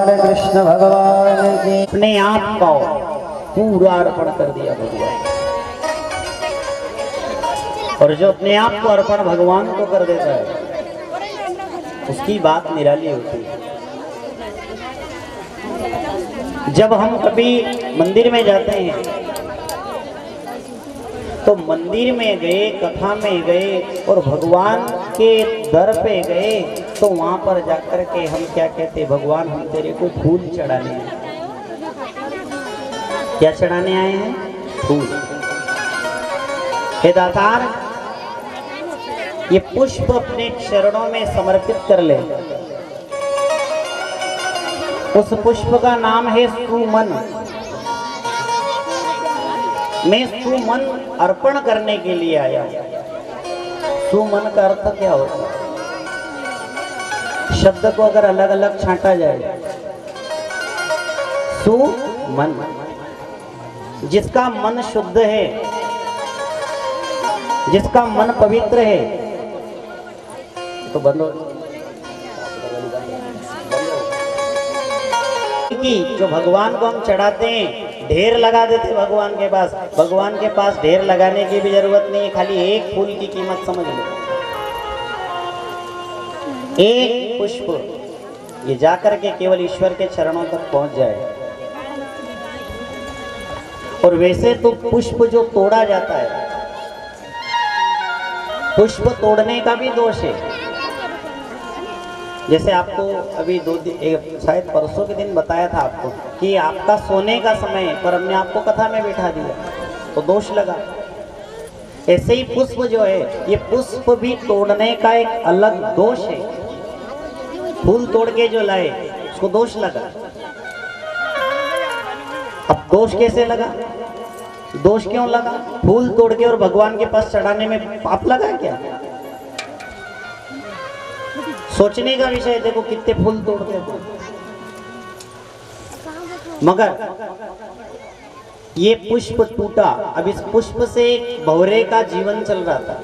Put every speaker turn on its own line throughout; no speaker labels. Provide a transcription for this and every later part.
भगवान कृष्ण भगवान की। अपने आप को पूरा अर्पण कर दिया भगवान, और जो अपने आप को अर्पण भगवान को कर देता है उसकी बात निराली होती है। जब हम कभी मंदिर में जाते हैं तो मंदिर में गए, कथा में गए और भगवान के दर पे गए तो वहां पर जाकर के हम क्या कहते, भगवान हम तेरे को फूल चढ़ाने हैं। क्या चढ़ाने आए हैं? फूल। हे दातार, ये पुष्प अपने चरणों में समर्पित कर ले। उस पुष्प का नाम है सुमन। मैं सुमन अर्पण करने के लिए आया। सुमन का अर्थ क्या होता है? शब्द को अगर अलग अलग छांटा जाए, सुमन, जिसका मन शुद्ध है, जिसका मन पवित्र है, तो बंद हो। कि जो भगवान को हम चढ़ाते हैं, ढेर लगा देते भगवान के पास। भगवान के पास ढेर लगाने की भी जरूरत नहीं है, खाली एक फूल की कीमत समझ लो। एक पुष्प ये जाकर के केवल ईश्वर के चरणों तक पहुंच जाए। और वैसे तो पुष्प जो तोड़ा जाता है, पुष्प तोड़ने का भी दोष है। जैसे आपको अभी शायद परसों के दिन बताया था आपको कि आपका सोने का समय है, पर हमने आपको कथा में बैठा दिया तो दोष लगा। ऐसे ही पुष्प जो है, ये पुष्प भी तोड़ने का एक अलग दोष है। फूल तोड़ के जो लाए उसको दोष लगा। अब दोष कैसे लगा? दोष क्यों लगा? फूल तोड़ के और भगवान के पास चढ़ाने में पाप लगा क्या? सोचने का विषय। देखो कितने फूल तोड़ते हैं, मगर ये पुष्प टूटा। अब इस पुष्प से एक भंवरे का जीवन चल रहा था।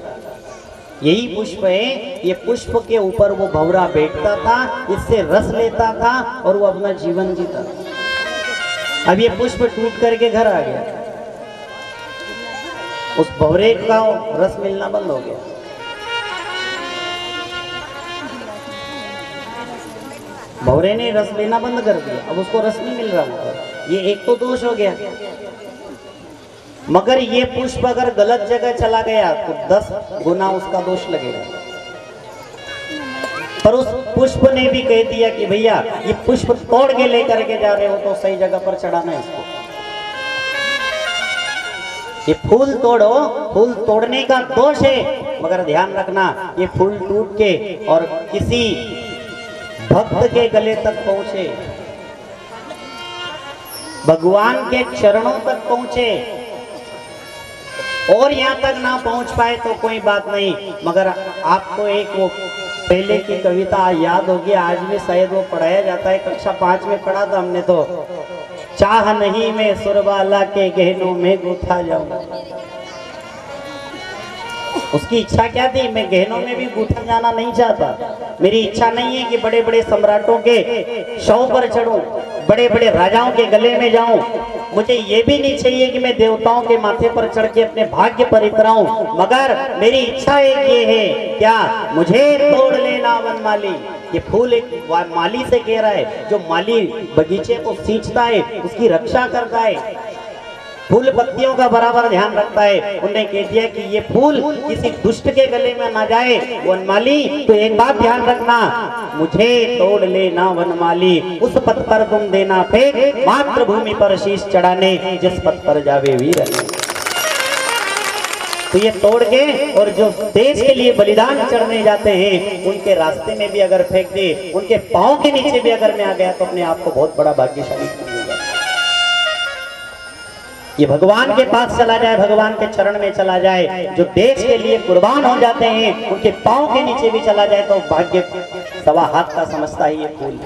यही पुष्प है, ये पुष्प के ऊपर वो भंवरा बैठता था, इससे रस लेता था और वो अपना जीवन जीता था। अब ये पुष्प टूट करके घर आ गया, उस भंवरे का रस मिलना बंद हो गया। भंवरे ने रस लेना बंद कर दिया, अब उसको रस नहीं मिल रहा। ये एक तो दोष हो गया। मगर ये पुष्प अगर गलत जगह चला गया तो 10 गुना उसका दोष लगेगा। पर उस पुष्प ने भी कह दिया कि भैया ये पुष्प तोड़ के लेकर के जा रहे हो तो सही जगह पर चढ़ाना है इसको। ये फूल तोड़ो, फूल तोड़ने का दोष है, मगर ध्यान रखना ये फूल टूट के और किसी भक्त के गले तक पहुंचे, भगवान के चरणों तक पहुंचे। और यहां तक ना पहुंच पाए तो कोई बात नहीं, मगर आपको एक वो पहले की कविता याद होगी, आज भी शायद वो पढ़ाया जाता है, कक्षा 5 में पढ़ा था हमने। तो चाह नहीं मैं सुरबाला के गहनों में गूथा जाऊं। उसकी इच्छा क्या थी? मैं गहनों में भी गूथा जाना नहीं चाहता। मेरी इच्छा नहीं है कि बड़े बड़े सम्राटों के शव पर चढ़ूं, बड़े बड़े राजाओं के गले में जाऊं। मुझे ये भी नहीं चाहिए कि मैं देवताओं के माथे पर चढ़ के अपने भाग्य पर इतराऊं। मगर मेरी इच्छा एक ये है, क्या? मुझे तोड़ लेना वनमाली। ये फूल एक माली से कह रहा है, जो माली बगीचे को सींचता है, उसकी रक्षा करता है, फूल पत्तियों का बराबर ध्यान रखता है। उन्होंने कह दिया कि ये फूल किसी दुष्ट के गले में ना जाए। वनमाली, तो एक बात ध्यान रखना, मुझे तोड़ लेना वनमाली। उस पथ पर तुम देना फेंक, मातृभूमि पर शीश चढ़ाने, जिस पथ पर जावे वीर। तो ये तोड़ के, और जो देश के लिए बलिदान चढ़ने जाते हैं उनके रास्ते में भी अगर फेंक दे, उनके पांव के नीचे भी अगर मैं आ गया तो अपने आप को बहुत बड़ा भाग्यशाली समझूंगा। ये भगवान के पास चला जाए, भगवान के चरण में चला जाए, जो देश के लिए कुर्बान हो जाते हैं उनके पांव के नीचे भी चला जाए तो भाग्य सवा हाथ का समझता है ये फूल।